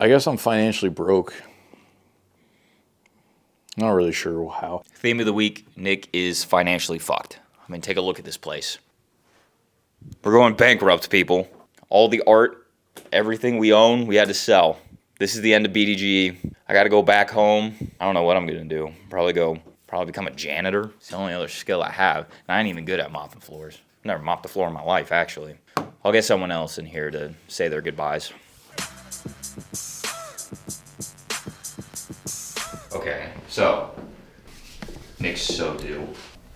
I guess I'm financially broke. Not really sure how. Theme of the week, Nick is financially fucked. I mean, take a look at this place. We're going bankrupt, people. All the art, everything we own, we had to sell. This is the end of BDGE. I got to go back home. I don't know what I'm going to do. Probably become a janitor. It's the only other skill I have. And I ain't even good at mopping floors. Never mopped a floor in my life, actually. I'll get someone else in here to say their goodbyes. Okay, so Nick's so due.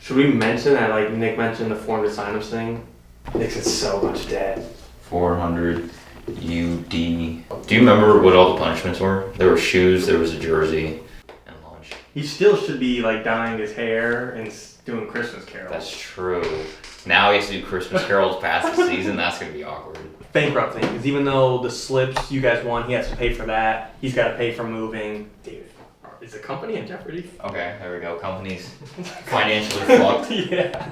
Should we mention that, like Nick mentioned, the 400 signups thing? Nick's in so much debt. 400 UD. Do you remember what all the punishments were? There were shoes, there was a jersey, and lunch. He still should be like dyeing his hair and doing Christmas carols. That's true. Now he has to do Christmas carols past the season. That's gonna be awkward. Bankrupting, because even though the slips you guys won, he has to pay for that. He's got to pay for moving. Dude, is the company in jeopardy? Okay, there we go. Company's financially fucked. Yeah.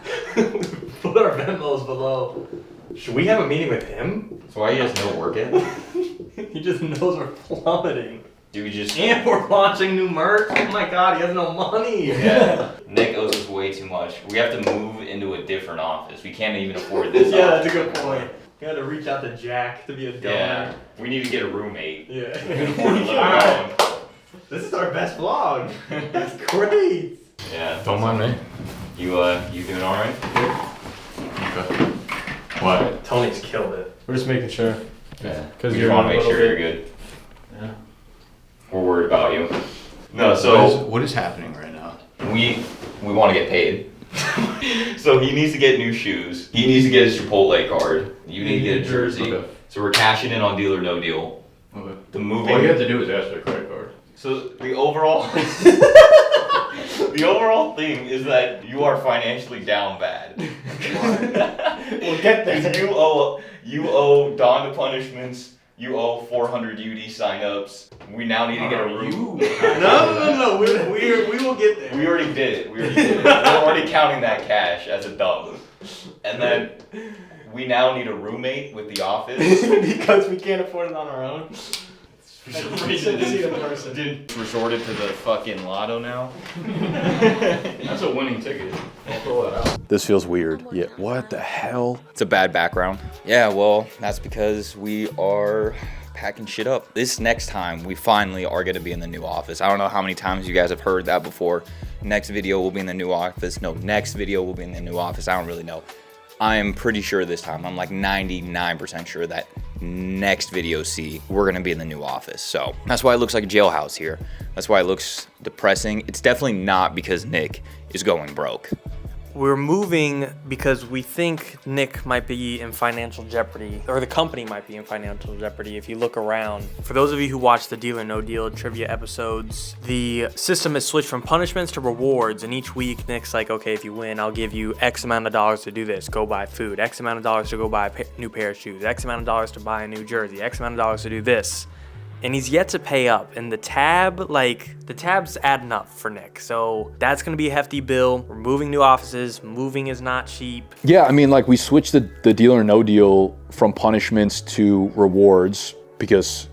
Put our Venmos below. Should we have a meeting with him? So why you guys no work yet? He just knows we're plummeting. Do we just... And we're launching new merch. Oh my god, he has no money. Yeah. Nick owes us way too much. We have to move into a different office. We can't even afford this Yeah, office. that's a good point. You had to reach out to Jack to be a donor. Yeah. We need to get a roommate. Yeah. We can afford to live alone. This is our best vlog. That's great. Yeah. Don't mind me. You doing all right? Okay. What? Tony's killed it. We're just making sure. Yeah. Because We you're just want a to make little sure bit- you're good. Yeah. We're worried about you. No, so What is happening right now? we want to get paid. So he needs to get new shoes. He needs to get his Chipotle card. You need to get a jersey. Okay. So we're cashing in on Deal or No Deal. Okay. The moving. All you have to do is ask for a credit card. So the overall the overall thing is that you are financially down bad. We'll get there. You owe Dawn to punishments. You owe 400 UD signups. We now need to get a room. No. We will get there. We already did it. We're already counting that cash as a dub. And then we now need a roommate with the office. Because we can't afford it on our own. Didn't resorted to the fucking lotto now. That's a winning ticket. I'll throw that out. This feels weird. Yeah. What the hell? It's a bad background. Yeah, well, that's because we are packing shit up. This next time, we finally are gonna be in the new office. I don't know how many times you guys have heard that before. Next video will be in the new office. No, next video will be in the new office. I don't really know. I'm pretty sure this time, I'm like 99% sure that next video we're gonna be in the new office. So that's why it looks like a jailhouse here. That's why it looks depressing. It's definitely not because Nick is going broke. We're moving because we think Nick might be in financial jeopardy, or the company might be in financial jeopardy if you look around. For those of you who watch the Deal or No Deal trivia episodes, the system has switched from punishments to rewards, and each week Nick's like, okay, if you win, I'll give you X amount of dollars to do this, go buy food, X amount of dollars to go buy a new pair of shoes, X amount of dollars to buy a new jersey, X amount of dollars to do this. And he's yet to pay up, and the tab's adding up for Nick. So that's gonna be a hefty bill. We're moving new offices. Moving is not cheap. Yeah, I mean, like we switched the Deal or No Deal from punishments to rewards because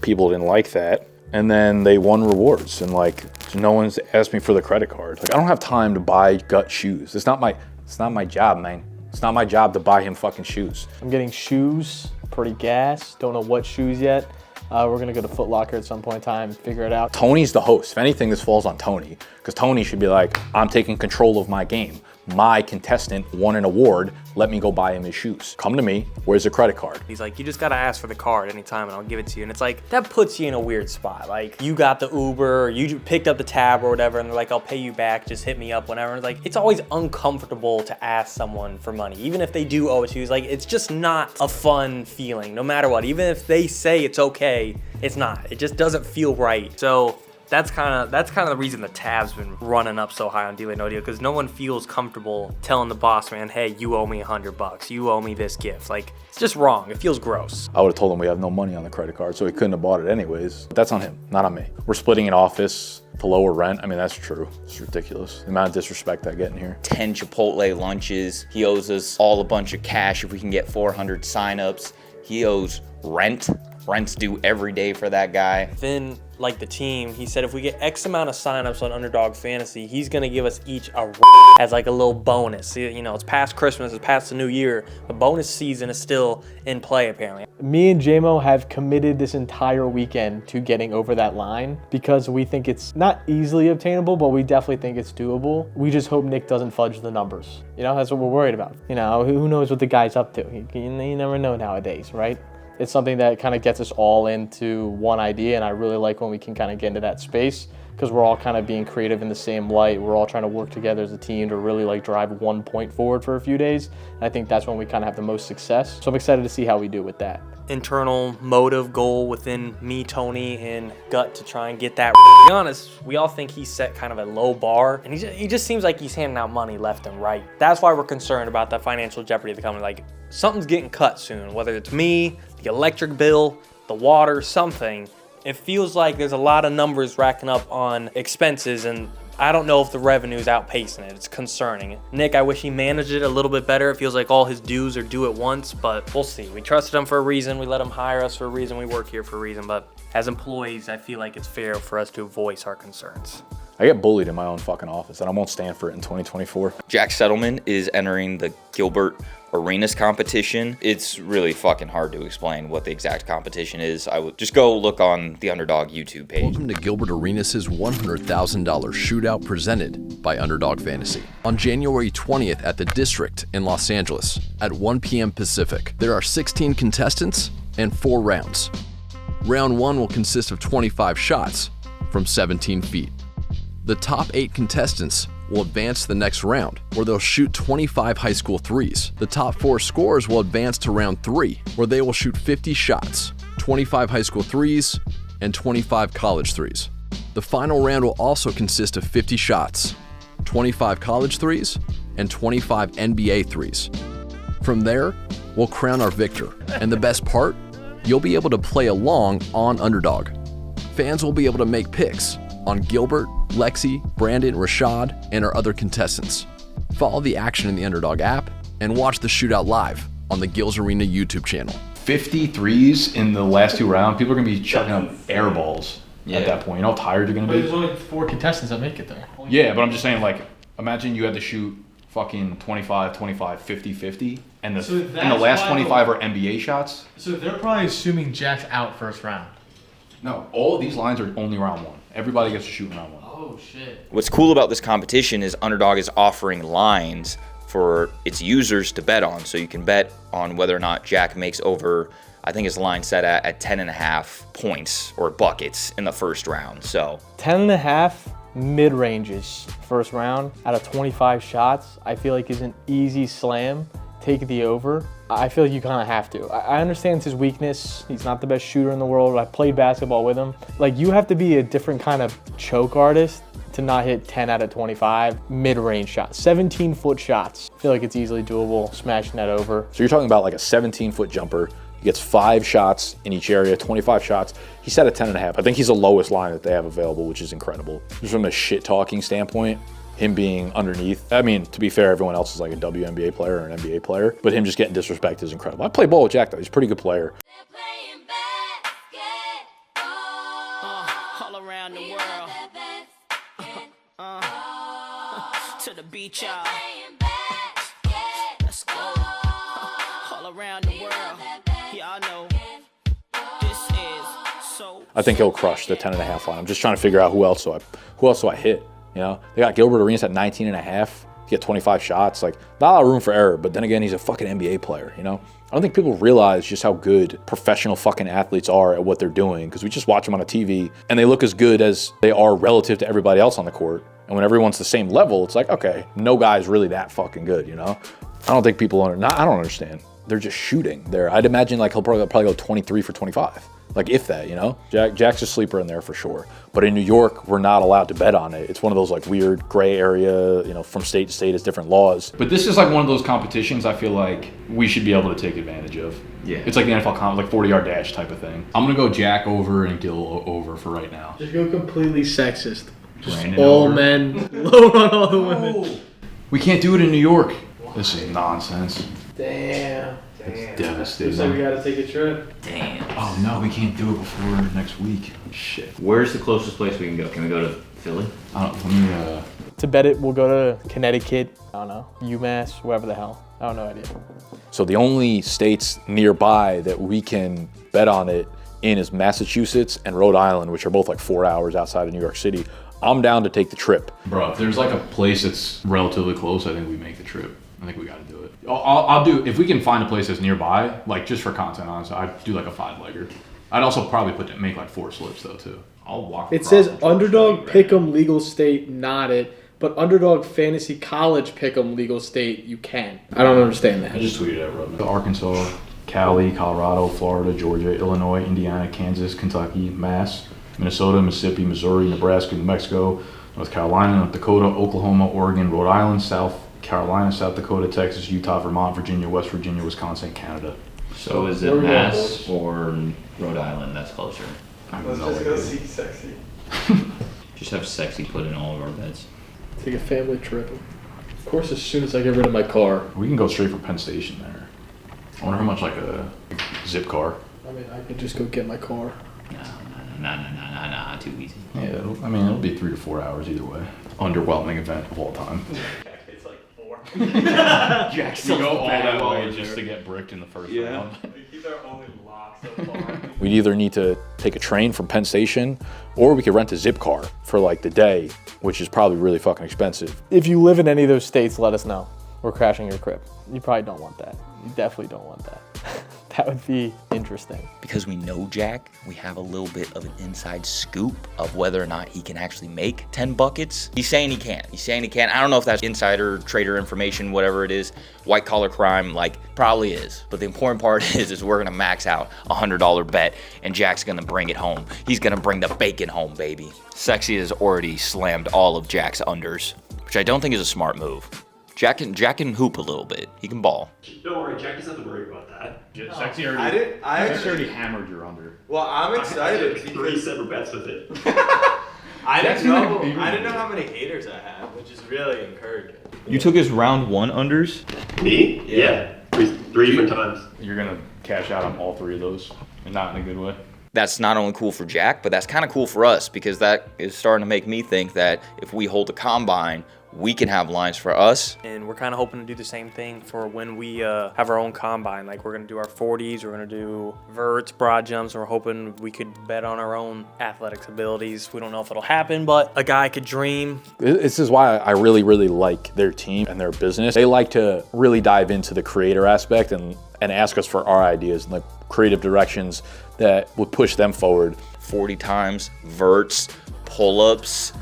people didn't like that. And then they won rewards, and like no one's asked me for the credit card. Like I don't have time to buy gut shoes. It's not my job, man. It's not my job to buy him fucking shoes. I'm getting shoes, pretty gas. Don't know what shoes yet. We're gonna go to Foot Locker at some point in time, figure it out. Tony's the host. If anything, this falls on Tony, because Tony should be like, I'm taking control of my game. My contestant won an award. Let me go buy him his shoes. Come to me. Where's the credit card? He's like, you just gotta ask for the card anytime and I'll give it to you. And it's like, that puts you in a weird spot. Like, you got the Uber, or you picked up the tab or whatever, and they're like, I'll pay you back, just hit me up whenever. And it's like, it's always uncomfortable to ask someone for money. Even if they do owe it to you, it's like, it's just not a fun feeling, no matter what. Even if they say it's okay, it's not. It just doesn't feel right. So that's kind of the reason the tab's been running up so high on Deal or No Deal, because no one feels comfortable telling the boss man, hey, you owe me $100, you owe me this gift. Like, it's just wrong. It feels gross. I would have told him we have no money on the credit card, so he couldn't have bought it anyways. But that's on him, not on me. We're splitting an office to lower rent. I mean, that's true. It's ridiculous. The amount of disrespect I get in here. 10 Chipotle lunches. He owes us all a bunch of cash if we can get 400 signups. He owes rent. rent's due every day for that guy. Finn, like the team, he said if we get X amount of signups on Underdog Fantasy, he's gonna give us each as like a little bonus. You know, it's past Christmas, it's past the new year. The bonus season is still in play apparently. Me and JMO have committed this entire weekend to getting over that line because we think it's not easily obtainable, but we definitely think it's doable. We just hope Nick doesn't fudge the numbers. You know, that's what we're worried about. You know, who knows what the guy's up to? You never know nowadays, right? It's something that kind of gets us all into one idea, and I really like when we can kind of get into that space because we're all kind of being creative in the same light. We're all trying to work together as a team to really like drive 1 point forward for a few days. And I think that's when we kind of have the most success. So I'm excited to see how we do with that. Internal motive goal within me, Tony, and Gut to try and get that. To be honest, we all think he set kind of a low bar, and he just seems like he's handing out money left and right. That's why we're concerned about the financial jeopardy of the company. Like, something's getting cut soon, whether it's me, the electric bill, the water, something. It feels like there's a lot of numbers racking up on expenses, and I don't know if the revenue is outpacing it. It's concerning. Nick, I wish he managed it a little bit better. It feels like all his dues are due at once, but we'll see. We trusted him for a reason. We let him hire us for a reason. We work here for a reason, but as employees, I feel like it's fair for us to voice our concerns. I get bullied in my own fucking office, and I won't stand for it in 2024. Jack Settleman is entering the Gilbert Arenas competition. It's really fucking hard to explain what the exact competition is. I would just go look on the Underdog YouTube page. Welcome to Gilbert Arenas' $100,000 shootout presented by Underdog Fantasy. On January 20th at the District in Los Angeles at 1 p.m. Pacific, there are 16 contestants and 4 rounds. Round 1 will consist of 25 shots from 17 feet. The top 8 contestants will advance to the next round, where they'll shoot 25 high school threes. The top 4 scorers will advance to round 3, where they will shoot 50 shots, 25 high school threes, and 25 college threes. The final round will also consist of 50 shots, 25 college threes, and 25 NBA threes. From there, we'll crown our victor. And the best part, you'll be able to play along on Underdog. Fans will be able to make picks on Gilbert, Lexi, Brandon, Rashad, and our other contestants. Follow the action in the Underdog app and watch the shootout live on the Gills Arena YouTube channel. 53s in the last 2 rounds. People are going to be chucking up air balls at that point. You know how tired you're going to be? There's only 4 contestants that make it there. Yeah, but I'm just saying, like, imagine you had to shoot fucking 25, 25, 50, 50, and the last 25 are NBA shots. So they're probably assuming Jack's out first round. No, all of these lines are only round 1. Everybody gets to shoot in round 1. Oh, shit. What's cool about this competition is Underdog is offering lines for its users to bet on. So you can bet on whether or not Jack makes over, I think his line set at 10.5 points or buckets in the first round. So 10.5 mid-ranges first round out of 25 shots, I feel like is an easy slam. Take the over. I feel like you kind of have to. I understand it's his weakness. He's not the best shooter in the world. I played basketball with him. Like, you have to be a different kind of choke artist to not hit 10 out of 25 mid-range shots, 17-foot shots. I feel like it's easily doable, smashing that over. So you're talking about like a 17-foot jumper. He gets 5 shots in each area, 25 shots. He set at 10.5. I think he's the lowest line that they have available, which is incredible. Just from a shit-talking standpoint, him being underneath. I mean, to be fair, everyone else is like a WNBA player or an NBA player, but him just getting disrespect is incredible. I play ball with Jack, though. He's a pretty good player. All around the world. To the beach, y'all. Let's go. All around the world. Y'all know this is so. I think he'll crush the 10.5 line. I'm just trying to figure out who else do I hit. You know, they got Gilbert Arenas at 19.5. He get 25 shots. Like, not a lot of room for error, but then again, he's a fucking NBA player, you know? I don't think people realize just how good professional fucking athletes are at what they're doing, because we just watch them on a TV and they look as good as they are relative to everybody else on the court. And when everyone's the same level, it's like, okay, no guy's really that fucking good, you know? I don't think people I don't understand. They're just shooting there. I'd imagine like he'll probably go 23 for 25. Like, if that, you know? Jack's a sleeper in there for sure. But in New York, we're not allowed to bet on it. It's one of those like weird gray area, you know, from state to state, it's different laws. But this is like one of those competitions I feel like we should be able to take advantage of. Yeah. It's like the NFL like 40-yard dash type of thing. I'm gonna go Jack over and Gil over for right now. Just go completely sexist. Brandon all over. Men, low on all the women. We can't do it in New York. This is nonsense. Damn. It's devastating. Looks like we gotta take a trip. Damn. Oh no, we can't do it before next week. Shit. Where's the closest place we can go? Can we go to Philly? I don't. Let me. To bet it, we'll go to Connecticut. I don't know, UMass, wherever the hell. I don't know idea. So the only states nearby that we can bet on it in is Massachusetts and Rhode Island, which are both like 4 hours outside of New York City. I'm down to take the trip. Bro, if there's like a place that's relatively close, I think we make the trip. I think we got to do it. I'll do, if we can find a place that's nearby, like just for content, honestly, I'd do like a 5-legger. I'd also probably make like 4 slips though too. I'll walk. It says Underdog Pick'em legal state, not it. But Underdog Fantasy College Pick'em legal state, you can. I don't understand that. I just tweeted at Roman. Arkansas, Cali, Colorado, Florida, Georgia, Illinois, Indiana, Kansas, Kentucky, Mass, Minnesota, Mississippi, Missouri, Nebraska, New Mexico, North Carolina, North Dakota, Oklahoma, Oregon, Rhode Island, South Carolina, South Dakota, Texas, Utah, Vermont, Virginia, West Virginia, Wisconsin, Canada. So is it Mass or Rhode Island that's closer? Let's just go see Sexy. Just have Sexy put in all of our bets. Take a family trip. Of course, as soon as I get rid of my car. We can go straight for Penn Station there. I wonder how much like a zip car. I mean, I could just go get my car. Nah, too easy. Yeah, it'll be 3 to 4 hours either way. Underwhelming event of all time. It's like 4. Jack's We go all that way just to get bricked in the first round. These are only locks so far. We'd either need to take a train from Penn Station or we could rent a zip car for like the day, which is probably really fucking expensive. If you live in any of those states, let us know. We're crashing your crib. You probably don't want that. You definitely don't want that. That would be interesting. Because we know Jack, we have a little bit of an inside scoop of whether or not he can actually make 10 buckets. He's saying he can. I don't know if that's insider trader information, whatever it is, white collar crime, like probably is. But the important part is we're gonna max out a $100 bet and Jack's gonna bring it home. He's gonna bring the bacon home, baby. Sexy has already slammed all of Jack's unders, which I don't think is a smart move. Jack can hoop a little bit. He can ball. Don't worry, Jack doesn't have to worry about that. Sexy Sexy already hammered your under. Well, I'm excited. I 3 separate bets with it. I didn't know how many haters I had, which is really encouraging. You took his round 1 unders? Me? Yeah. Three different times. You're gonna cash out on all 3 of those, and not in a good way. That's not only cool for Jack, but that's kind of cool for us because that is starting to make me think that if we hold the combine, we can have lines for us. And we're kind of hoping to do the same thing for when we have our own combine. Like we're going to do our 40s, we're going to do verts, broad jumps, and we're hoping we could bet on our own athletics abilities. We don't know if it'll happen, but a guy could dream. This is why I really, really like their team and their business. They like to really dive into the creator aspect and ask us for our ideas and like creative directions that would push them forward. 40 times, verts, pull-ups.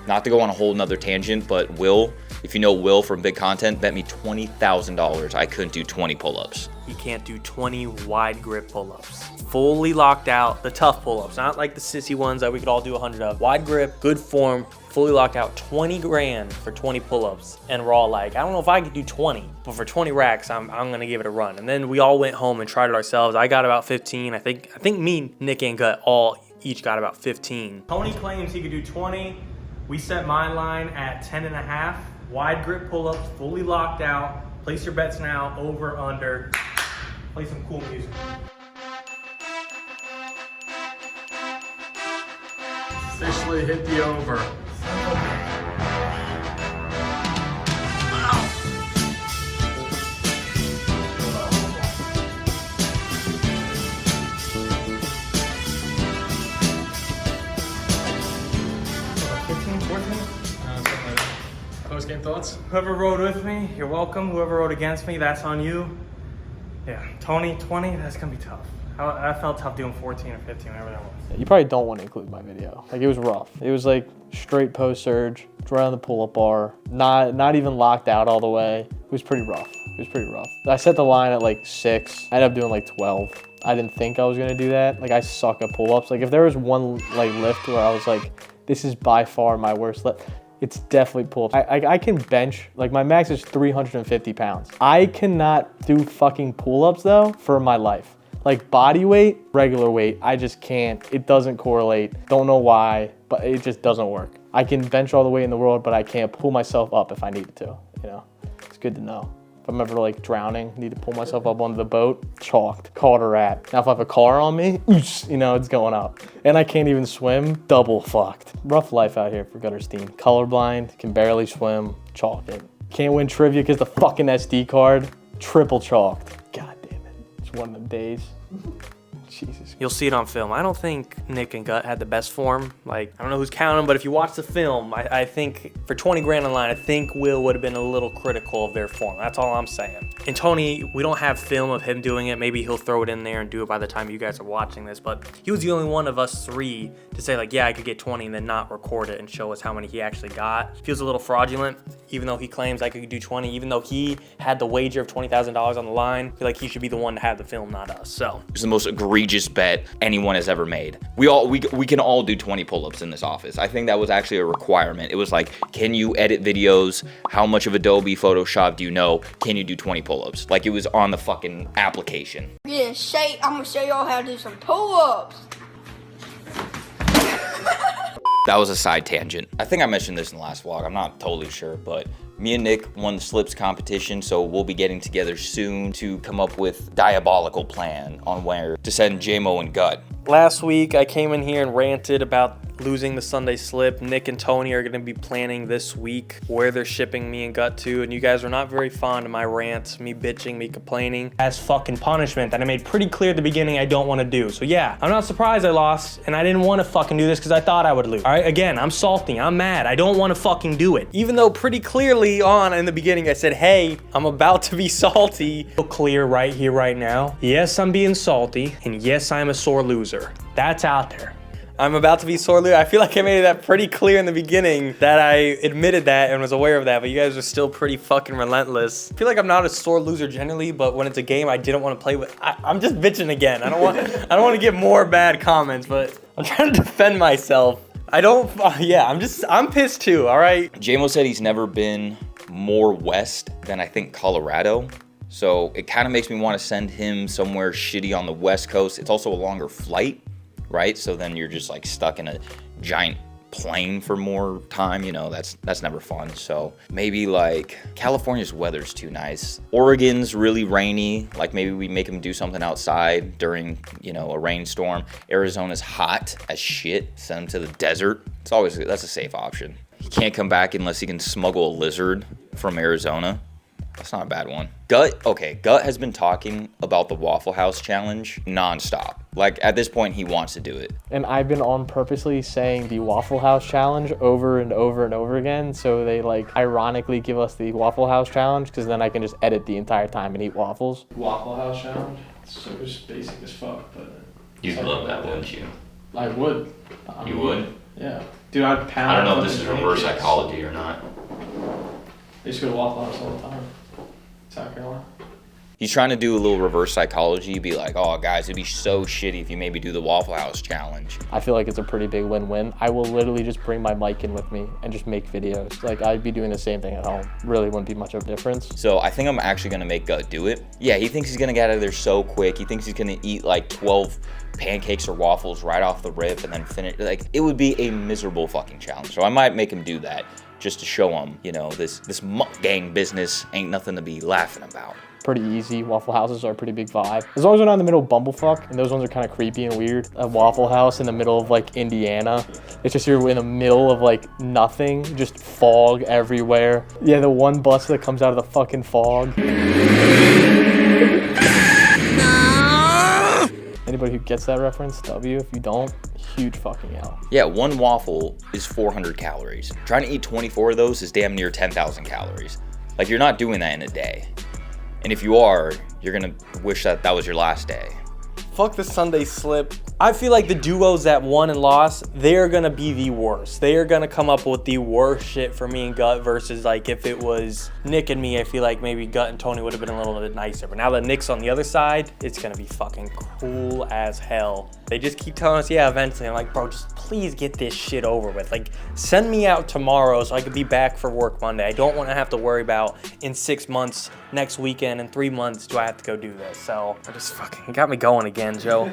Not to go on a whole nother tangent, but Will, if you know Will from Big Content, bet me $20,000 I couldn't do 20 pull-ups. He can't do 20 wide grip pull-ups. Fully locked out, the tough pull-ups, not like the sissy ones that we could all do 100 of. Wide grip, good form, fully locked out, 20 grand for 20 pull-ups. And we're all like, I don't know if I could do 20, but for 20 racks, I'm gonna give it a run. And then we all went home and tried it ourselves. I got about 15. I think me, Nick, and Gut each got about 15. Tony claims he could do 20. We set my line at 10.5. Wide grip pull-ups, fully locked out. Place your bets now, over, under. Play some cool music. Officially hit the over. Post-game thoughts? Whoever rode with me, you're welcome. Whoever rode against me, that's on you. Yeah, Tony, 20, that's gonna be tough. I felt tough doing 14 or 15, whatever that was. You probably don't want to include my video. Like, it was rough. It was like straight post surge, right on the pull-up bar, not even locked out all the way. It was pretty rough. I set the line at like 6. I ended up doing like 12. I didn't think I was gonna do that. Like, I suck at pull-ups. Like, if there was one like lift where I was like, this is by far my worst lift, it's definitely pull-ups. I can bench, like my max is 350 pounds. I cannot do fucking pull-ups though for my life. Like body weight, regular weight, I just can't. It doesn't correlate. Don't know why, but it just doesn't work. I can bench all the weight in the world, but I can't pull myself up if I needed to, you know? It's good to know. If I'm ever like drowning, need to pull myself up onto the boat, chalked, caught a rat. Now if I have a car on me, you know, it's going up. And I can't even swim, double fucked. Rough life out here for Gutterstein. Colorblind, can barely swim, chalk it. Can't win trivia because the fucking SD card, triple chalked. God damn it, it's one of them days. Jesus. You'll see it on film. I don't think Nick and Gut had the best form. Like, I don't know who's counting, but if you watch the film, I think for 20 grand on line, I think Will would have been a little critical of their form. That's all I'm saying. And Tony, we don't have film of him doing it. Maybe he'll throw it in there and do it by the time you guys are watching this. But he was the only one of us three to say, like, yeah, I could get 20 and then not record it and show us how many he actually got. Feels a little fraudulent, even though he claims I could do 20, even though he had the wager of $20,000 on the line. I feel like he should be the one to have the film, not us. So It's the most egregious bet anyone has ever made. We can all do 20 pull-ups in this office. I think that was actually a requirement. It was like, can you edit videos? How much of Adobe Photoshop do you know? Can you do 20 pull-ups? Like, it was on the fucking application. Yeah, I'm gonna show y'all how to do some pull-ups. That was a side tangent. I think I mentioned this in the last vlog. I'm not totally sure, but me and Nick won the slips competition, so we'll be getting together soon to come up with diabolical plan on where to send JMO and Gut. last week I came in here and ranted about losing the Sunday slip. Nick and Tony are gonna be planning this week where they're shipping me and Gut to, and you guys are not very fond of my rants, me bitching, me complaining, as fucking punishment that I made pretty clear at the beginning I don't wanna do. So yeah, I'm not surprised I lost, and I didn't wanna fucking do this because I thought I would lose. All right, again, I'm salty, I'm mad, I don't wanna fucking do it. Even though pretty clearly on in the beginning I said, hey, I'm about to be salty. So clear right here, right now. Yes, I'm being salty, and yes, I'm a sore loser. That's out there. I'm about to be sore loser. I feel like I made that pretty clear in the beginning that I admitted that and was aware of that, but you guys are still pretty fucking relentless. I feel like I'm not a sore loser generally, but when it's a game I didn't want to play with, I'm just bitching again. I don't want to get more bad comments, but I'm trying to defend myself. I'm pissed too, all right? JMO said he's never been more west than I think Colorado. So it kind of makes me want to send him somewhere shitty on the West Coast. It's also a longer flight, right? So then you're just like stuck in a giant plane for more time, you know, that's never fun. So maybe like California's weather's too nice. Oregon's really rainy. Like maybe we make him do something outside during, you know, a rainstorm. Arizona's hot as shit. Send him to the desert. That's a safe option. He can't come back unless he can smuggle a lizard from Arizona. That's not a bad one. Gut has been talking about the Waffle House challenge nonstop. Like at this point, he wants to do it. And I've been on purposely saying the Waffle House challenge over and over and over again. So they like ironically give us the Waffle House challenge because then I can just edit the entire time and eat waffles. Waffle House challenge? It's so basic as fuck, but... You'd love that, wouldn't you? I would. You would? Yeah. Dude, I'd pound... I don't know if this is reverse psychology or not. I used to go to Waffle House all the time. South Carolina. He's trying to do a little reverse psychology, be like, oh guys, it'd be so shitty if you maybe do the Waffle House challenge. I feel like it's a pretty big win-win. I will literally just bring my mic in with me and just make videos. Like I'd be doing the same thing at home. Really wouldn't be much of a difference. So I think I'm actually gonna make Gut do it. Yeah, he thinks he's gonna get out of there so quick. He thinks he's gonna eat like 12 pancakes or waffles right off the rip and then finish. Like it would be a miserable fucking challenge. So I might make him do that just to show him, you know, this mukbang business ain't nothing to be laughing about. Pretty easy. Waffle Houses are a pretty big vibe. As long as we're not in the middle of Bumblefuck, and those ones are kind of creepy and weird. A Waffle House in the middle of like Indiana. It's just you're in the middle of like nothing, just fog everywhere. Yeah, the one bus that comes out of the fucking fog. Anybody who gets that reference, W. If you don't, huge fucking L. Yeah, one waffle is 400 calories. Trying to eat 24 of those is damn near 10,000 calories. Like you're not doing that in a day. And if you are, you're gonna wish that was your last day. Fuck the Sunday slip. I feel like the duos that won and lost, they're gonna be the worst. They are gonna come up with the worst shit for me and Gut versus like if it was Nick and me, I feel like maybe Gut and Tony would have been a little bit nicer. But now that Nick's on the other side, it's gonna be fucking cool as hell. They just keep telling us, yeah, eventually. I'm like, bro, just please get this shit over with. Like, send me out tomorrow so I could be back for work Monday. I don't wanna have to worry about in 6 months, next weekend, in 3 months, do I have to go do this? So, I just fucking got me going again, Joe.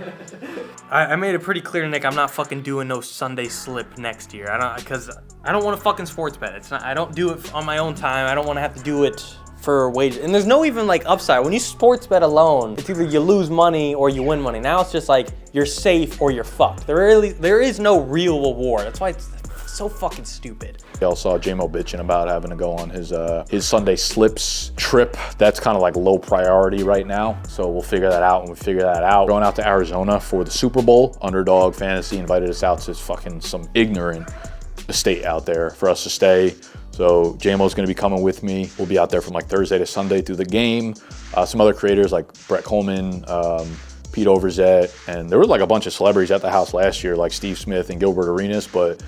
I made it pretty clear to Nick, I'm not fucking doing no Sunday slip next year. Because I don't want to fucking sports bet. I don't do it on my own time. I don't want to have to do it for wages. And there's no even like upside. When you sports bet alone, it's either you lose money or you win money. Now it's just like you're safe or you're fucked. There is no real reward. That's why it's so fucking stupid. I also saw J-Mo bitching about having to go on his Sunday slips trip. That's kind of like low priority right now. So we'll figure that out when we figure that out. Going out to Arizona for the Super Bowl. Underdog Fantasy invited us out to fucking some ignorant estate out there for us to stay. So J-Mo's gonna be coming with me. We'll be out there from like Thursday to Sunday through the game. Some other creators like Brett Coleman, Pete Overzet, and there were like a bunch of celebrities at the house last year, like Steve Smith and Gilbert Arenas, but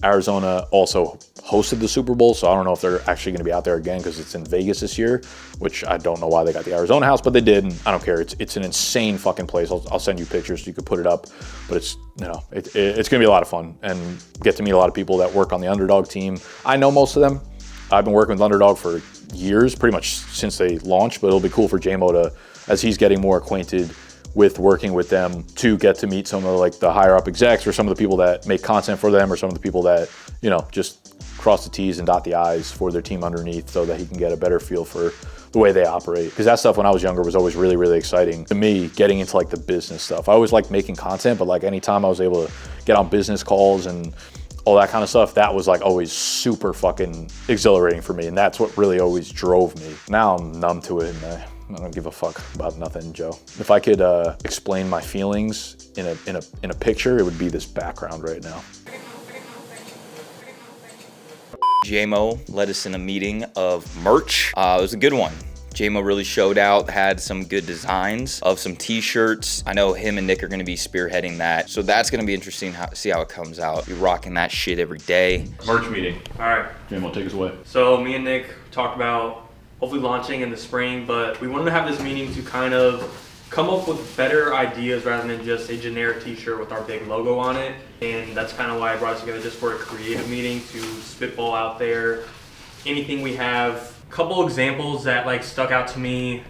Arizona also hosted the Super Bowl, so I don't know if they're actually going to be out there again because it's in Vegas this year, which I don't know why they got the Arizona house, but they did, and I don't care. It's an insane fucking place. I'll send you pictures so you could put it up, but it's going to be a lot of fun and get to meet a lot of people that work on the Underdog team. I know most of them. I've been working with Underdog for years, pretty much since they launched, but it'll be cool for J-Mo to, as he's getting more acquainted with working with them, to get to meet some of like the higher up execs or some of the people that make content for them or some of the people that, just cross the T's and dot the I's for their team underneath so that he can get a better feel for the way they operate. Because that stuff when I was younger was always really, really exciting to me, getting into like the business stuff. I always liked making content, but like anytime I was able to get on business calls and all that kind of stuff, that was like always super fucking exhilarating for me. And that's what really always drove me. Now I'm numb to it and I don't give a fuck about nothing, Joe. If I could explain my feelings in a picture, it would be this background right now. J-Mo led us in a meeting of merch. It was a good one. J-Mo really showed out, had some good designs of some t-shirts. I know him and Nick are gonna be spearheading that. So that's gonna be interesting to see how it comes out. Be rocking that shit every day. Merch meeting. All right. J-Mo, take us away. So me and Nick talked about hopefully launching in the spring, but we wanted to have this meeting to kind of come up with better ideas rather than just a generic t-shirt with our big logo on it. And that's kind of why I brought us together, just for a creative meeting to spitball out there anything we have. A couple examples that like stuck out to me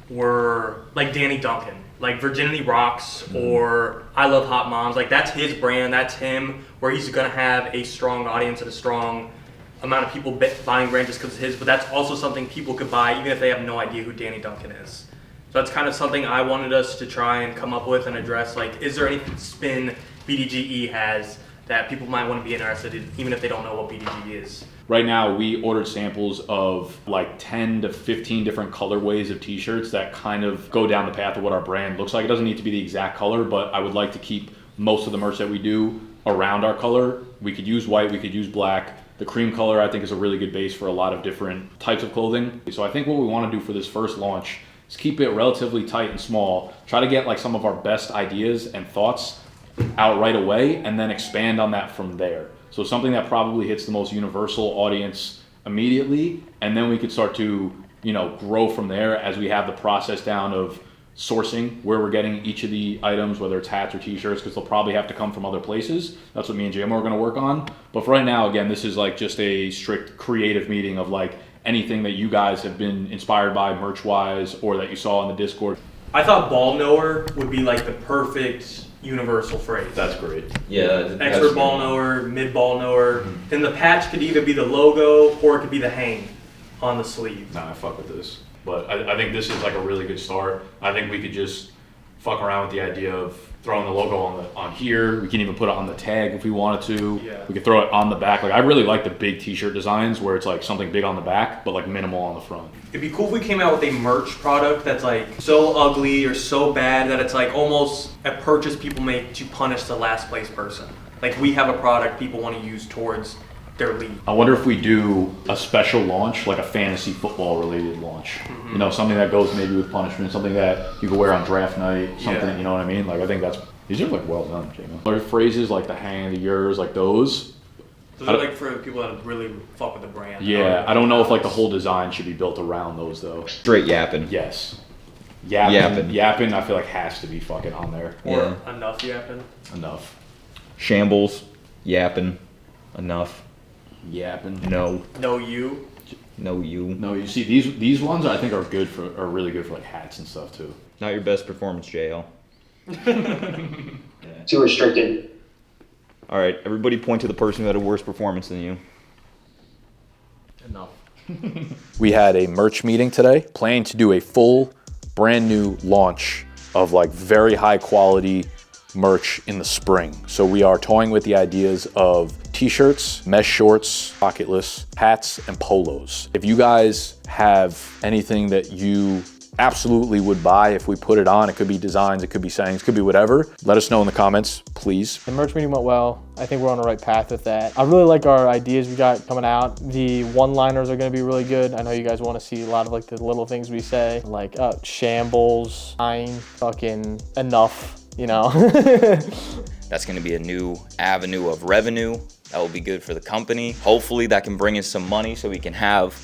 were like Danny Duncan, like Virginity Rocks or I Love Hot Moms. Like that's his brand, that's him, where he's gonna have a strong audience and a strong amount of people buying brand just because it's his, but that's also something people could buy even if they have no idea who Danny Duncan is. So that's kind of something I wanted us to try and come up with and address. Like, is there any spin BDGE has that people might want to be interested in, even if they don't know what BDGE is? Right now, we ordered samples of like 10 to 15 different colorways of t-shirts that kind of go down the path of what our brand looks like. It doesn't need to be the exact color, but I would like to keep most of the merch that we do around our color. We could use white, we could use black. The cream color, I think, is a really good base for a lot of different types of clothing. So I think what we want to do for this first launch is keep it relatively tight and small. Try to get like some of our best ideas and thoughts out right away and then expand on that from there. So something that probably hits the most universal audience immediately, and then we could start to, grow from there as we have the process down of sourcing where we're getting each of the items, whether it's hats or t-shirts, because they'll probably have to come from other places. That's what me and J-Mo are going to work on. But for right now, again, this is like just a strict creative meeting of like anything that you guys have been inspired by merch-wise or that you saw in the Discord. I thought ball knower would be like the perfect universal phrase. That's great. Yeah. Expert ball knower, mid ball knower. Then the patch could either be the logo or it could be the hang on the sleeve. Nah, I fuck with this. But I think this is like a really good start. I think we could just fuck around with the idea of throwing the logo on here. We can even put it on the tag if we wanted to. Yeah. We could throw it on the back. Like I really like the big t-shirt designs where it's like something big on the back, but like minimal on the front. It'd be cool if we came out with a merch product that's like so ugly or so bad that it's like almost a purchase people make to punish the last place person. Like we have a product people want to use towards their league. I wonder if we do a special launch, like a fantasy football related launch. Mm-hmm. Something that goes maybe with punishment, something that you can wear on draft night, something, you know what I mean? Like I think these are like well done, J-Mo. Or phrases like the hang, the yours, like those. Those are like for people that really fuck with the brand. Yeah, I don't know if like the whole design should be built around those though. Straight yapping. Yes. Yapping, I feel like has to be fucking on there. Or enough yapping. Enough. Shambles, yapping, enough. Yapping. No. No you. No you. No, you see these ones I think are really good for like hats and stuff too. Not your best performance, JL. Too restricted. All right, everybody point to the person who had a worse performance than you. Enough. We had a merch meeting today, planning to do a full brand new launch of like very high quality merch in the spring. So we are toying with the ideas of t-shirts, mesh shorts, pocketless, hats, and polos. If you guys have anything that you absolutely would buy if we put it on, it could be designs, it could be sayings, it could be whatever, let us know in the comments, please. The merch meeting went well. I think we're on the right path with that. I really like our ideas we got coming out. The one-liners are gonna be really good. I know you guys wanna see a lot of like the little things we say, like shambles, fine, fucking enough, you know? That's gonna be a new avenue of revenue. That will be good for the company. Hopefully that can bring us some money so we can have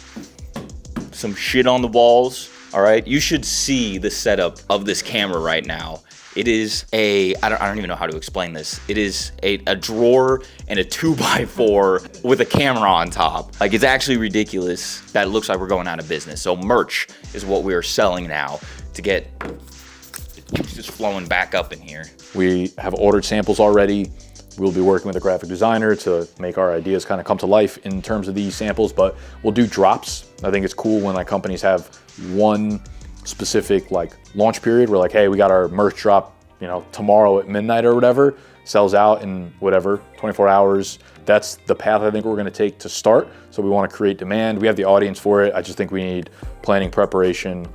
some shit on the walls. All right, you should see the setup of this camera right now. It is I don't even know how to explain this. It is a drawer and a 2x4 with a camera on top. Like, it's actually ridiculous that it looks like we're going out of business. So merch is what we are selling now to get the juices flowing back up in here. We have ordered samples already. We'll be working with a graphic designer to make our ideas kind of come to life in terms of these samples, but we'll do drops. I think it's cool when like companies have one specific like launch period where like, hey, we got our merch drop, you know, tomorrow at midnight or whatever, sells out in whatever, 24 hours. That's the path I think we're gonna take to start. So we wanna create demand. We have the audience for it. I just think we need planning, preparation,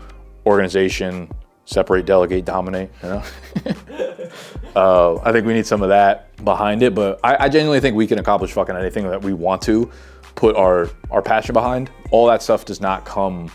organization, separate, delegate, dominate, you know? I think we need some of that behind it, but I genuinely think we can accomplish fucking anything that we want to put our passion behind. All that stuff does not come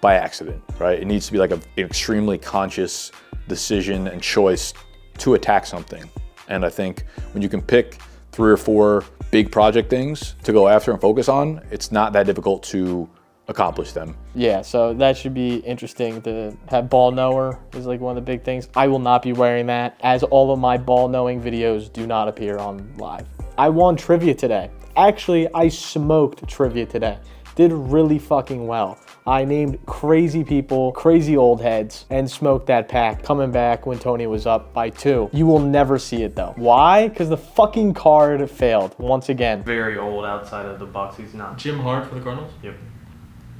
by accident, right? It needs to be like an extremely conscious decision and choice to attack something. And I think when you can pick 3 or 4 big project things to go after and focus on, it's not that difficult to accomplish them. Yeah, so that should be interesting to have ball knower is like one of the big things. I will not be wearing that, as all of my ball knowing videos do not appear on live. I won trivia today. Actually, I smoked trivia today. Did really fucking well. I named crazy people, crazy old heads, and smoked that pack, coming back when Tony was up by 2. You will never see it though. Why? Because the fucking card failed once again. Very old outside of the Bucks. He's not. Jim Hart for the Cardinals? Yep.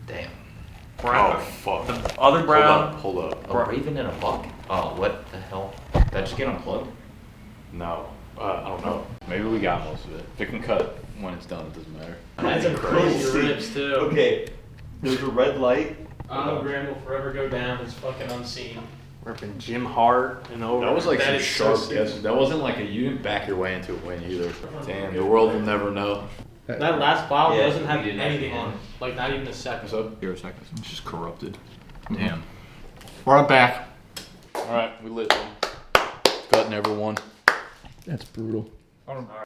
Damn. Brown. Oh, fuck. The other Brown. Hold up. A Raven and a Buck? Oh, what the hell? Did that just get unplugged? No, I don't know. Maybe we got most of it. If it can cut when it's done, it doesn't matter. That's a crazy rips too. Okay, there's a red light. Graham will forever go down. It's fucking unseen. Ripping Jim Hart and over. That was like some is sharp so guess. That wasn't like you didn't back your way into a win either. Damn, the world will never know. That last bottle Yeah, doesn't have he didn't anything have on it. Like not even a second. What's up? Here a second. It's just corrupted. Damn. We're back. All right, we lit one. Cutting everyone. That's brutal.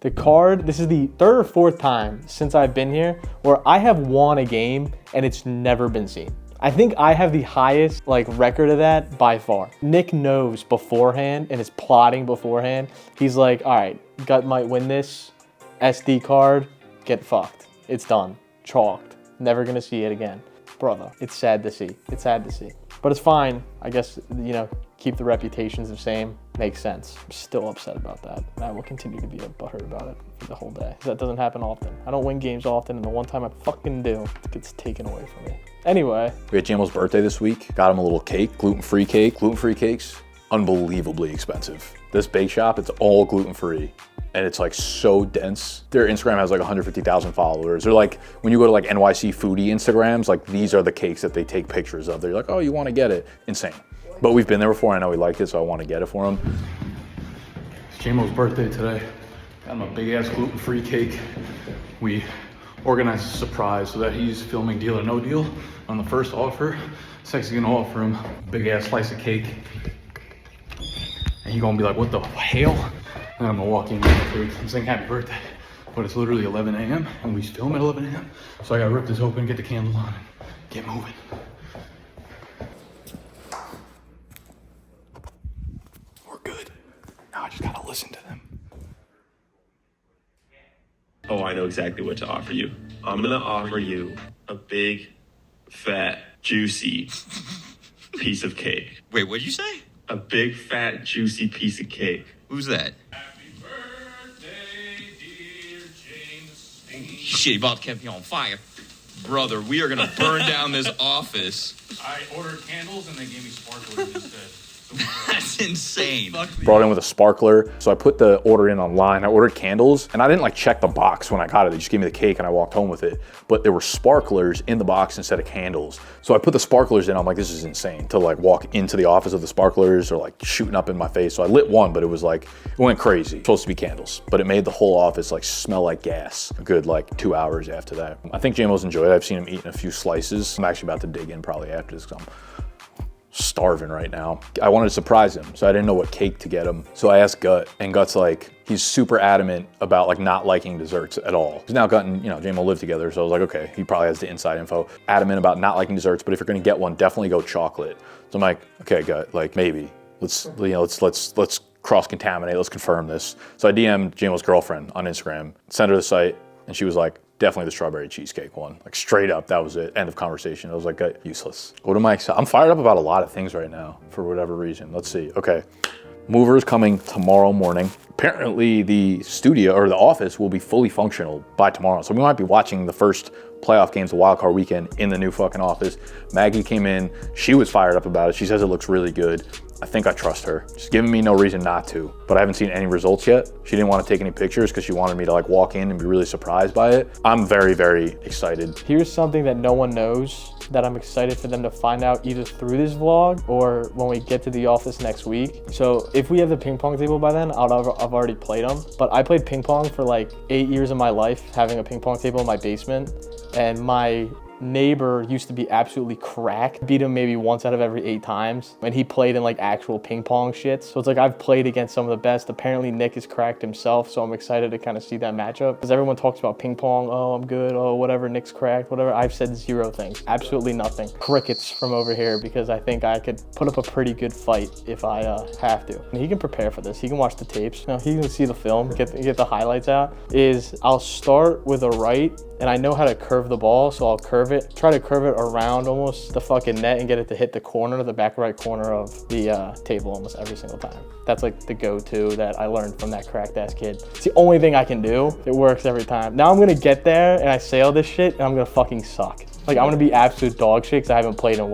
The card, this is the 3rd or 4th time since I've been here where I have won a game and it's never been seen. I think I have the highest like record of that by far. Nick knows beforehand and is plotting beforehand. He's like, all right, Gut might win this. SD card, get fucked. It's done. Chalked. Never gonna see it again. Brother, it's sad to see. It's sad to see. But it's fine. I guess, you know, keep the reputations the same. Makes sense. I'm still upset about that. I will continue to be butthurt about it for the whole day. That doesn't happen often. I don't win games often, and the one time I fucking do, it gets taken away from me. Anyway. We had Jamal's birthday this week. Got him a little cake, gluten-free cake. Gluten-free cakes, unbelievably expensive. This bake shop, it's all gluten-free. And it's like so dense. Their Instagram has like 150,000 followers. They're like, when you go to like NYC foodie Instagrams, like these are the cakes that they take pictures of. They're like, oh, you wanna get it? Insane. But we've been there before, I know he liked it, so I wanna get it for him. It's Jamo's birthday today. Got him a big ass gluten-free cake. We organized a surprise so that he's filming Deal or No Deal on the first offer. Sexy's gonna offer him a big ass slice of cake. And he's gonna be like, what the hell? And I'm gonna walk in with the cake and sing happy birthday. But it's literally 11 a.m. and we film at 11 a.m. So I gotta rip this open, get the candle on, and get moving. We're good. Now I just gotta listen to them. Oh, I know exactly what to offer you. I'm gonna offer you a big, fat, juicy piece of cake. Wait, what'd you say? A big, fat, juicy piece of cake. Who's that? Shit, you about to catch me on fire. brother, we are gonna burn down this office. I ordered candles and they gave me sparklers instead. That's insane. Brought in with a sparkler. So I put the order in online. I ordered candles and I didn't like check the box when I got it. They just gave me the cake and I walked home with it. But there were sparklers in the box instead of candles. So I put the sparklers in. I'm like, this is insane to like walk into the office of the sparklers or like shooting up in my face. So I lit one, but it was like, it went crazy. It's supposed to be candles, but it made the whole office like smell like gas a good like 2 hours after that. I think JMO's enjoyed it. I've seen him eating a few slices. I'm actually about to dig in probably after this because I'm starving right now. I wanted to surprise him, so I didn't know what cake to get him. So I asked Gut, and Gut's like, he's super adamant about like not liking desserts at all. Because now Gut and JMO live together, so I was like, okay, he probably has the inside info. Adamant about not liking desserts, but if you're gonna get one, definitely go chocolate. So I'm like, okay, Gut, like maybe let's cross-contaminate, let's confirm this. So I DM'd JMO's girlfriend on Instagram, sent her the site, and she was like, definitely the strawberry cheesecake one. Like straight up, that was it. End of conversation. I was like, useless. What am I excited? I'm fired up about a lot of things right now for whatever reason. Let's see. Okay. Mover is coming tomorrow morning. Apparently the studio or the office will be fully functional by tomorrow. So we might be watching the first playoff games, the wildcard weekend in the new fucking office. Maggie came in. She was fired up about it. She says it looks really good. I think I trust her. She's giving me no reason not to, but I haven't seen any results yet. She didn't want to take any pictures because she wanted me to like walk in and be really surprised by it. I'm very, very excited. Here's something that no one knows that I'm excited for them to find out either through this vlog or when we get to the office next week. So if we have the ping pong table by then, I've already played them. But I played ping pong for like 8 years of my life, having a ping pong table in my basement. And my neighbor used to be absolutely cracked. Beat him maybe once out of every 8 times. And he played in like actual ping pong shits. So it's like I've played against some of the best. Apparently Nick is cracked himself. So I'm excited to kind of see that matchup. Because everyone talks about ping pong. Oh, I'm good. Oh, whatever. Nick's cracked. Whatever. I've said 0 things. Absolutely nothing. Crickets from over here because I think I could put up a pretty good fight if I have to. And he can prepare for this. He can watch the tapes. He can see the film, get the highlights out. I'll start with a right and I know how to curve the ball, so I'll try to curve it around almost the fucking net and get it to hit the corner, the back right corner of the table almost every single time. That's like the go-to that I learned from that cracked ass kid. It's the only thing I can do. It works every time. Now I'm gonna get there and I say all this shit and I'm gonna fucking suck. Like I'm gonna be absolute dog shit because I haven't played in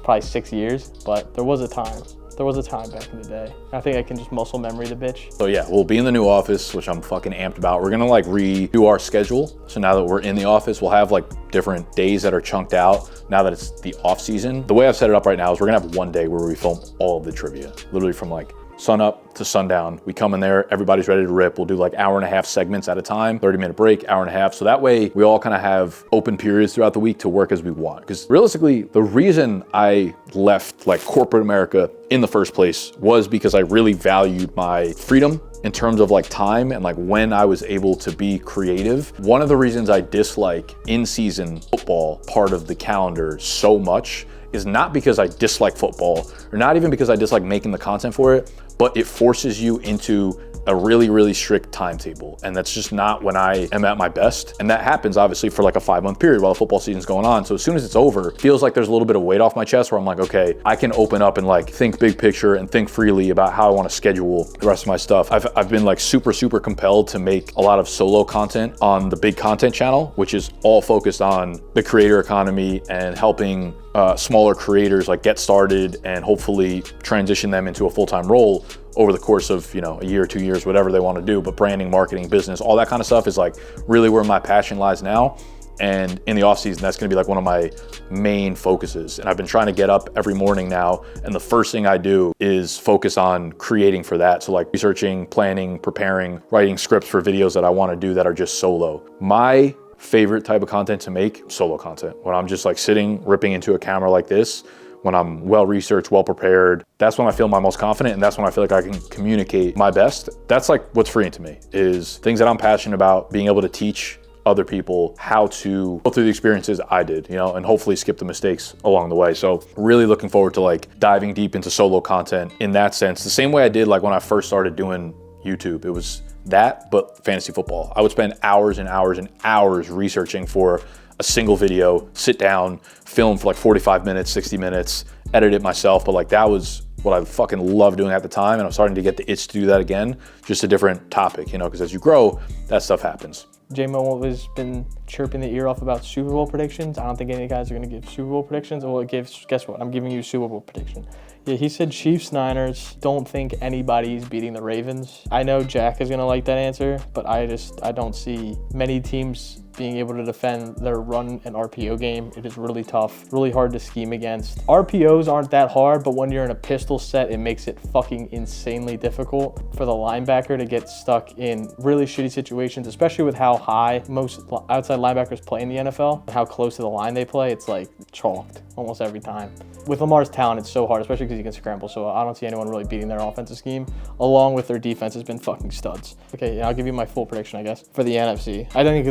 probably 6 years, but there was a time. There was a time back in the day. I think I can just muscle memory the bitch. So yeah, we'll be in the new office, which I'm fucking amped about. We're gonna like redo our schedule. So now that we're in the office, we'll have like different days that are chunked out now that it's the off season. The way I've set it up right now is we're gonna have one day where we film all of the trivia, literally from like sun up to sundown. We come in there, everybody's ready to rip. We'll do like 1.5 segments at a time, 30-minute break, 1.5. So that way we all kind of have open periods throughout the week to work as we want. Because realistically, the reason I left like corporate America in the first place was because I really valued my freedom in terms of like time and like when I was able to be creative. One of the reasons I dislike in-season football part of the calendar so much is not because I dislike football or not even because I dislike making the content for it, but it forces you into a really, really strict timetable. And that's just not when I am at my best. And that happens obviously for like a 5-month period while the football season's going on. So as soon as it's over, it feels like there's a little bit of weight off my chest where I'm like, okay, I can open up and like think big picture and think freely about how I want to schedule the rest of my stuff. I've been like super compelled to make a lot of solo content on the Big Content channel, which is all focused on the creator economy and helping smaller creators like get started and hopefully transition them into a full-time role over the course of, a year, 2 years, whatever they want to do. But branding, marketing, business, all that kind of stuff is like really where my passion lies now. And in the off season, that's going to be like one of my main focuses. And I've been trying to get up every morning now. And the first thing I do is focus on creating for that. So like researching, planning, preparing, writing scripts for videos that I want to do that are just solo. My favorite type of content to make, solo content. When I'm just like sitting, ripping into a camera like this, when I'm well-researched, well-prepared, that's when I feel my most confident and that's when I feel like I can communicate my best. That's like what's freeing to me is things that I'm passionate about, being able to teach other people how to go through the experiences I did, and hopefully skip the mistakes along the way. So really looking forward to like diving deep into solo content in that sense. The same way I did like when I first started doing YouTube. It was that, but fantasy football. I would spend hours and hours and hours researching for a single video, sit down, film for like 45 minutes, 60 minutes, edit it myself. But like that was what I fucking loved doing at the time. And I'm starting to get the itch to do that again, just a different topic, because as you grow, that stuff happens. J-Mo has been chirping the ear off about Super Bowl predictions. I don't think any guys are going to give Super Bowl predictions. Well, guess what? I'm giving you a Super Bowl prediction. Yeah, he said Chiefs-Niners. Don't think anybody's beating the Ravens. I know Jack is going to like that answer, but I don't see many teams being able to defend their run and RPO game. It is really tough, really hard to scheme against. RPOs aren't that hard, but when you're in a pistol set, it makes it fucking insanely difficult for the linebacker to get stuck in really shitty situations, especially with how high most outside linebackers play in the NFL and how close to the line they play. It's like chalked almost every time. With Lamar's talent, it's so hard, especially because he can scramble. So I don't see anyone really beating their offensive scheme, along with their defense has been fucking studs. Okay, yeah, I'll give you my full prediction, I guess, for the NFC. I think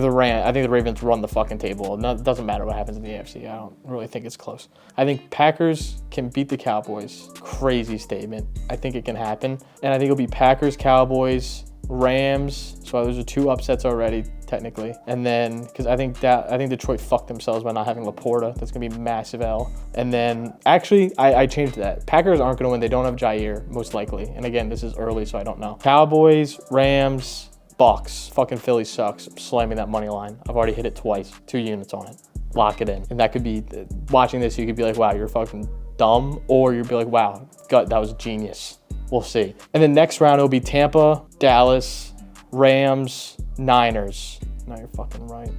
the Ravens run the fucking table. It doesn't matter what happens in the AFC. I don't really think it's close. I think Packers can beat the Cowboys. Crazy statement. I think it can happen. And I think it'll be Packers, Cowboys, Rams. So those are 2 upsets already, technically. And then, because I think Detroit fucked themselves by not having Laporta. That's going to be a massive L. And then, actually, I changed that. Packers aren't going to win. They don't have Jair, most likely. And again, this is early, so I don't know. Cowboys, Rams, Bucks. Fucking Philly sucks. I'm slamming that money line. I've already hit it twice. 2 units on it. Lock it in. And that could be, watching this, you could be like, wow, you're fucking dumb. Or you'd be like, wow, God, that was genius. We'll see. And then next round, it'll be Tampa, Dallas, Rams, Niners. No, you're fucking right.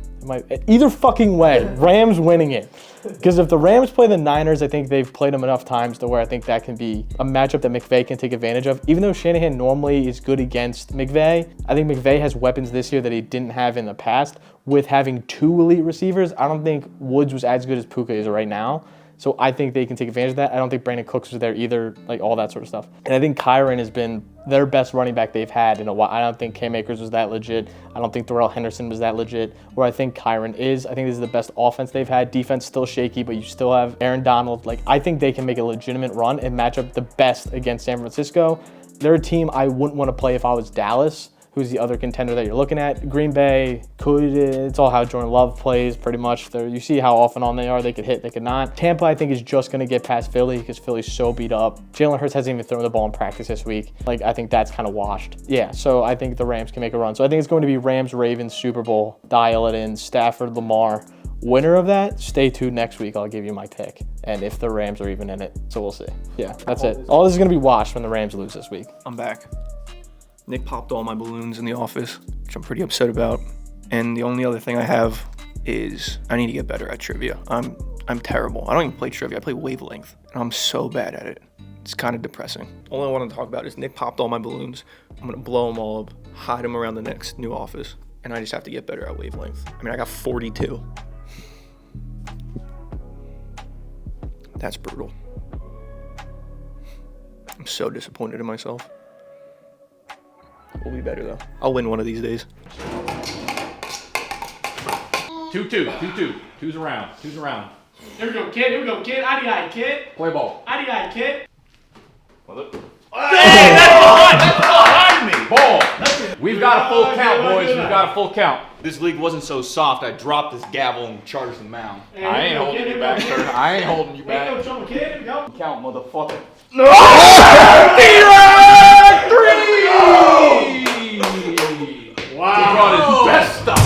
Either fucking way, Rams winning it. Because if the Rams play the Niners, I think they've played them enough times to where I think that can be a matchup that McVay can take advantage of. Even though Shanahan normally is good against McVay, I think McVay has weapons this year that he didn't have in the past. With having 2 elite receivers, I don't think Woods was as good as Puka is right now. So I think they can take advantage of that. I don't think Brandon Cooks was there either, like all that sort of stuff. And I think Kyron has been their best running back they've had in a while. I don't think Cam Akers was that legit. I don't think Darrell Henderson was that legit. Where I think Kyron is, I think this is the best offense they've had. Defense still shaky, but you still have Aaron Donald. Like, I think they can make a legitimate run and match up the best against San Francisco. They're a team I wouldn't want to play if I was Dallas. Who's the other contender that you're looking at? Green Bay it's all how Jordan Love plays pretty much. You see how off and on they are. They could hit, they could not. Tampa, I think, is just going to get past Philly because Philly's so beat up. Jalen Hurts hasn't even thrown the ball in practice this week. Like, I think that's kind of washed. Yeah, so I think the Rams can make a run. So I think it's going to be Rams, Ravens, Super Bowl. Dial it in. Stafford, Lamar. Winner of that, stay tuned next week. I'll give you my pick. And if the Rams are even in it. So we'll see. Yeah, that's it. All this is going to be washed when the Rams lose this week. I'm back. Nick popped all my balloons in the office, which I'm pretty upset about. And the only other thing I have is I need to get better at trivia. I'm terrible. I don't even play trivia. I play Wavelength, and I'm so bad at it. It's kind of depressing. All I want to talk about is Nick popped all my balloons. I'm going to blow them all up, hide them around the next new office, and I just have to get better at Wavelength. I mean, I got 42. That's brutal. I'm so disappointed in myself. We'll be better, though. I'll win one of these days. 2-2. Two's around. Here we go, kid. IDI, kid. Play ball. IDI, kid. Hey, that's behind me. Ball. We've got a full count, boys. We've got a full count. This league wasn't so soft, I dropped this gavel and charged the mound. Hey, I ain't holding you back, sir. I ain't holding you back. Here we go, kid. Here we go. Count, motherfucker. Wow. He brought his best stuff.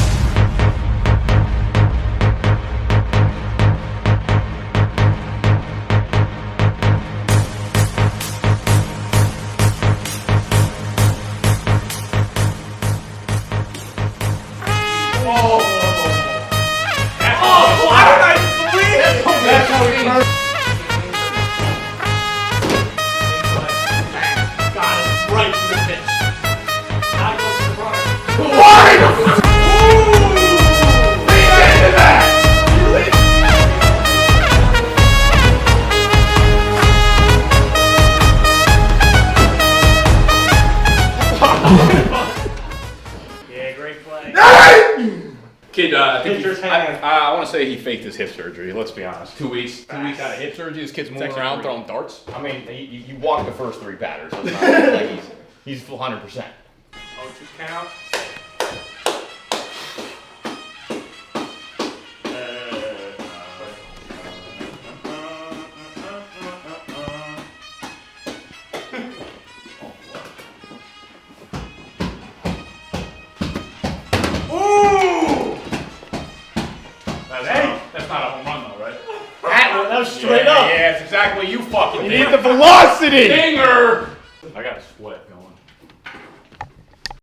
Kid, I want to say he faked his hip surgery. Let's be honest. 2 weeks. 2 weeks out of hip surgery. This kid's moving around throwing darts. I mean, you walked the first 3 batters. So it's not like he's full 100%. Oh, 2 count. Ooh! straight up. Yeah, it's exactly what you fucking You did. need the velocity. Dinger.